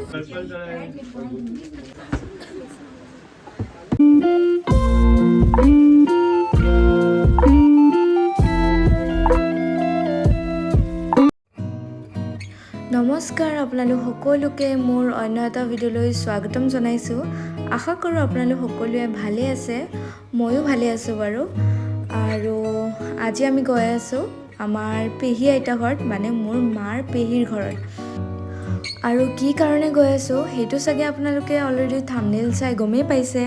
নমস্কাৰ আপোনালোক সকলোকে মোৰ অন্য এটা ভিডিঅ'লৈ স্বাগতম জনাইছোঁ। আশা কৰোঁ আপোনালোক সকলোৱে ভালে আছে, ময়ো ভালে আছোঁ বাৰু। আৰু আজি আমি গৈ আছোঁ আমাৰ পেহী আইতা ঘৰত, মানে মোৰ মাৰ পেহীৰ ঘৰত। আৰু কি কাৰণে গৈ আছোঁ সেইটো চাগে আপোনালোকে অলৰেডি থাম্বনেইল চাই গমেই পাইছে।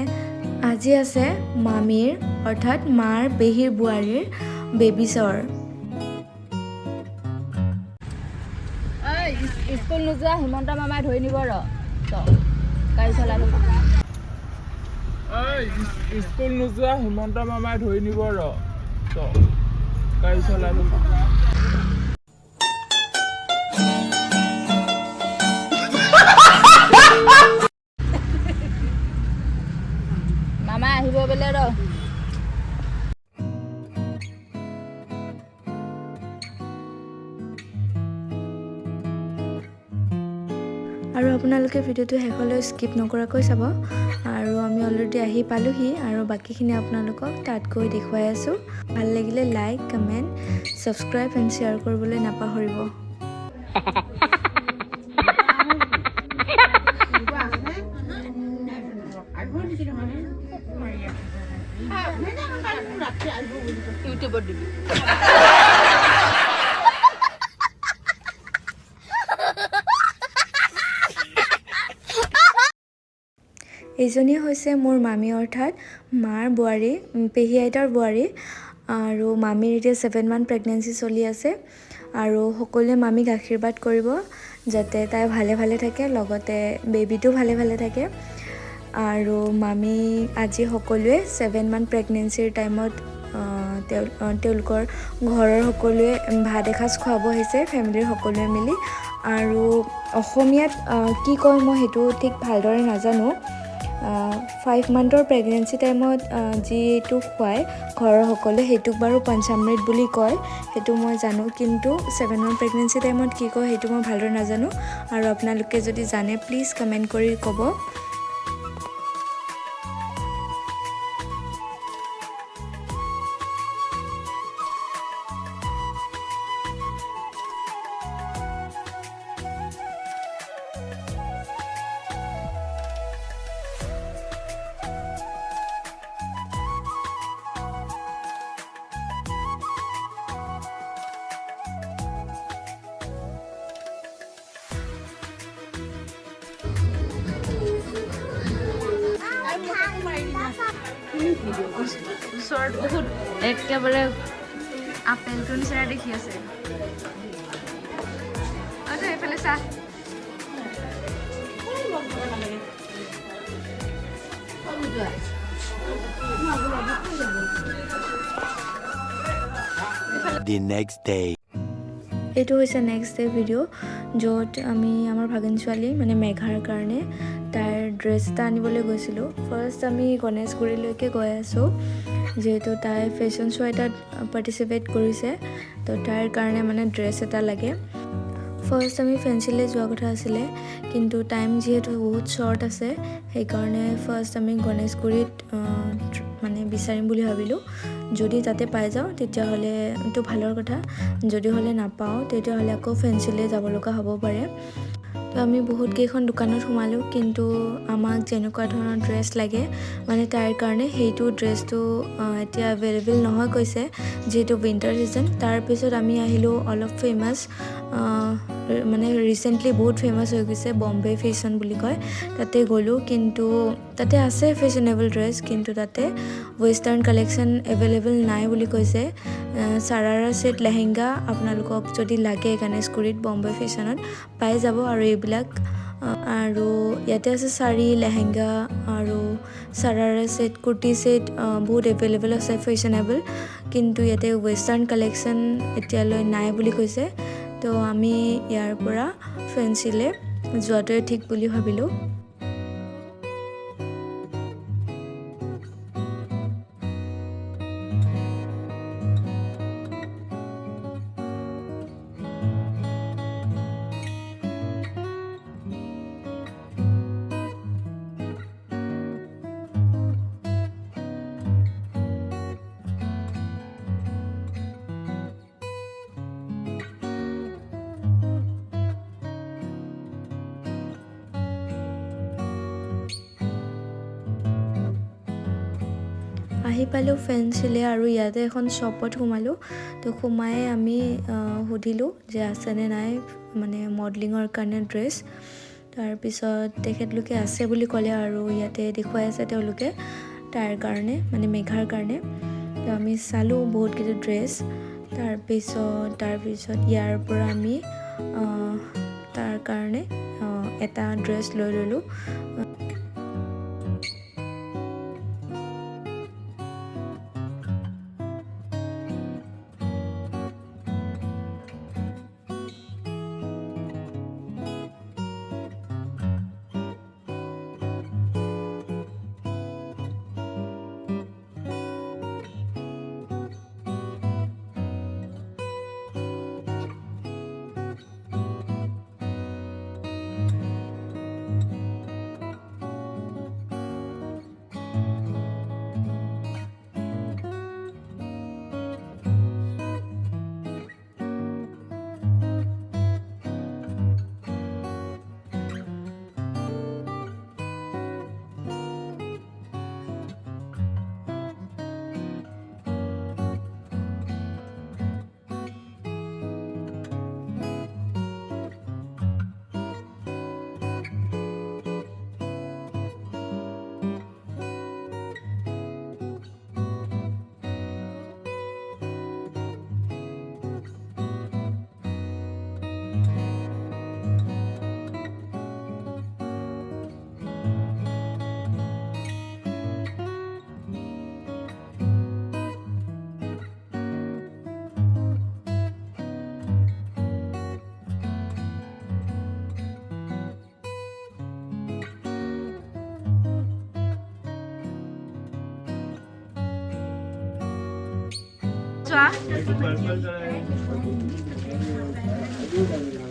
আজি আছে মামীৰ অৰ্থাৎ মাৰ পেহীৰ বোৱাৰীৰ বেবী শ্বাৱাৰ। স্কুল নোযোৱা হিমন্ত মামাই ধৰি নিব গাড়ী চলাই স্কুল নোযোৱা হিমন্ত মামাই ধৰি নিব গাড়ী চলাই মামাই আহিব বোলে আৰু আপোনালোকে ভিডিঅ'টো শেষলৈ স্কিপ নকৰাকৈ চাব। আৰু আমি অলৰেডি আহি পালোহি আৰু বাকীখিনি আপোনালোকক তাত গৈ দেখুৱাই আছোঁ। ভাল লাগিলে like, comment, subscribe and share কৰিবলৈ নাপাহৰিব। ইউটিউবত দিবি। এইজনী হৈছে মোৰ মামী অৰ্থাৎ মাৰ বোৱাৰী, পেহী আইতাৰ বোৱাৰী। আৰু মামীৰ এতিয়া 7 মান্থ প্ৰেগনেঞ্চি চলি আছে। আৰু সকলোৱে মামীক আশীৰ্বাদ কৰিব যাতে তাই ভালে ভালে থাকে, লগতে বেবীটো ভালে ভালে থাকে। আৰু মামী আজি সকলোৱে 7 মান্থ প্ৰেগনেঞ্চিৰ টাইমত তেওঁলোকৰ ঘৰৰ সকলোৱে ভাত এসাঁজ খুৱাব আহিছে, ফেমিলিৰ সকলোৱে মিলি। আৰু অসমীয়াত কি কয় মই সেইটো ঠিক ভালদৰে নাজানো। 5 মান্থৰ প্ৰেগনেঞ্চি টাইমত যিটো খুৱায় ঘৰৰ সকলোৱে সেইটোক বাৰু পঞ্চামৃত বুলি কয়, সেইটো মই জানো। কিন্তু 7 মান্থ প্ৰেগনেঞ্চি টাইমত কি কয় সেইটো মই ভালদৰে নাজানো। আৰু আপোনালোকে যদি জানে প্লিজ কমেণ্ট কৰি ক'ব। ওচৰত বহুত একেবাৰে আপেলটোৰ নিচিনা দেখি আছে। এইফালে চা, The next day. এইটো হৈছে নেক্সট ডে ভিডিঅ', য'ত আমি আমাৰ ভাগিন ছোৱালী মানে মেঘাৰ কাৰণে তাইৰ ড্ৰেছ এটা আনিবলৈ গৈছিলোঁ। ফাৰ্ষ্ট আমি গণেশগুৰিলৈকে গৈ আছোঁ, যিহেতু তাই ফেশ্বন শ্ব' এটাত পাৰ্টিচিপেট কৰিছে, তো তাইৰ কাৰণে মানে ড্ৰেছ এটা লাগে। ফাৰ্ষ্ট আমি ফেঞ্চিলৈ যোৱা কথা আছিলে, কিন্তু টাইম যিহেতু বহুত শ্বৰ্ট আছে সেইকাৰণে ফাৰ্ষ্ট আমি গণেশগুৰিত মানে বিচাৰিম বুলি ভাবিলোঁ। যদি তাতে পাই যাওঁ তেতিয়াহ'লে এইটো ভালৰ কথা, যদি হ'লে নাপাওঁ তেতিয়াহ'লে আকৌ ফেঞ্চিলৈ যাব লগা হ'ব পাৰে। তো আমি বহুত কেইখন দোকানত সোমালোঁ, কিন্তু আমাক যেনেকুৱা ধৰণৰ ড্ৰেছ লাগে মানে তাইৰ কাৰণে সেইটো ড্ৰেছটো এতিয়া এভেইলেবল নহয় কৈছে, যিহেতু উইণ্টাৰ ছিজন। তাৰপিছত আমি আহিলোঁ অলপ ফেমাছ, মানে ৰিচেণ্টলি বহুত ফেমাছ হৈ গৈছে, বম্বে ফেশ্বন বুলি কয়, তাতে গ'লোঁ। কিন্তু তাতে আছে ফেশ্বনেবল ড্ৰেছ, কিন্তু তাতে ৱেষ্টাৰ্ণ কালেকশ্যন এভেইলেবল নাই বুলি কৈছে। চাৰাৰা ছেট লেহেংগা আপোনালোকক যদি লাগে গণেশগুৰিত বম্বে ফেশ্বনত পাই যাব। আৰু এইবিলাক আৰু ইয়াতে আছে শাৰী, লেহেংগা আৰু চাৰাৰা ছেট, কুৰ্তি ছেট বহুত এভেইলেবল আছে ফেশ্বনেবল, কিন্তু ইয়াতে ৱেষ্টাৰ্ণ কালেকশ্যন এতিয়ালৈ নাই বুলি কৈছে। তো আমি ইয়াৰ পৰা ফেঞ্চিলৈ যোৱাটোৱে ঠিক বুলি ভাবিলোঁ। আহি পালোঁ ফেঞ্চিলে আৰু ইয়াতে এখন শ্বপত সোমালোঁ তো সোমাই আমি সুধিলোঁ যে আছেনে নাই মানে মডেলিঙৰ কাৰণে ড্ৰেছ তাৰপিছত তেখেতলোকে আছে বুলি ক'লে আৰু ইয়াতে দেখুৱাই আছে তেওঁলোকে তাৰ কাৰণে মানে মেঘাৰ কাৰণে তো আমি চালোঁ বহুতকেইটা ড্ৰেছ তাৰপিছত ইয়াৰ পৰা আমি তাৰ কাৰণে এটা ড্ৰেছ লৈ ল'লোঁ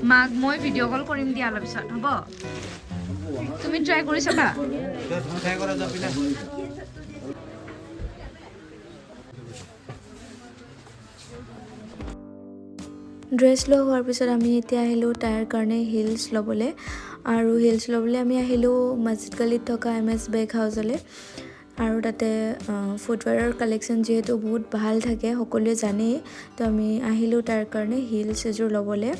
মাক মই ভিডিঅ' কল কৰিম দিয়া অলপ পিছত হ'ব তুমি ট্ৰাই কৰি চাবা ড্ৰেছ লোৱা হোৱাৰ পিছত আমি এতিয়া আহিলোঁ তাৰ কাৰণে হিলছ ল'বলৈ আৰু হিলছ ল'বলৈ আমি আহিলোঁ মছজিদ গলিত থকা MS বেগ হাউচলৈ আৰু তাতে ফুটৱেৰৰ কালেকশ্যন যিহেতু বহুত ভাল থাকে সকলোৱে জানেই তো আমি আহিলোঁ তাৰ কাৰণে হিলছ এযোৰ ল'বলৈ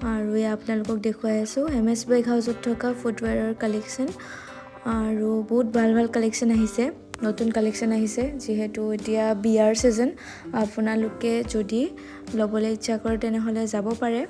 আৰু এয়া আপোনালোকক দেখুৱাই আছোঁ MS বেগ হাউচত থকা ফুটৱেৰৰ কালেকশ্যন আৰু বহুত ভাল ভাল কালেকশ্যন আহিছে নতুন কালেকশ্যন আহিছে যিহেতু এতিয়া বিয়াৰ ছিজন আপোনালোকে যদি ল'বলৈ ইচ্ছা কৰে তেনেহ'লে যাব পাৰে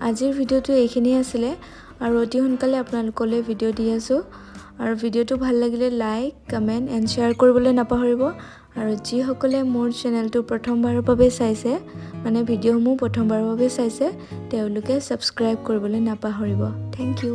আজিৰ ভিডিঅ'টো এইখিনিয়ে আছিলে আৰু অতি সোনকালে আপোনালোকলৈ ভিডিঅ' দি আছোঁ আৰু ভিডিঅ'টো ভাল লাগিলে লাইক কমেণ্ট এণ্ড শ্বেয়াৰ কৰিবলৈ নাপাহৰিব আৰু যিসকলে মোৰ চেনেলটো প্ৰথমবাৰৰ বাবে চাইছে মানে ভিডিঅ'সমূহ প্ৰথমবাৰৰ বাবে চাইছে তেওঁলোকে ছাবস্ক্ৰাইব কৰিবলৈ নাপাহৰিব। Thank U.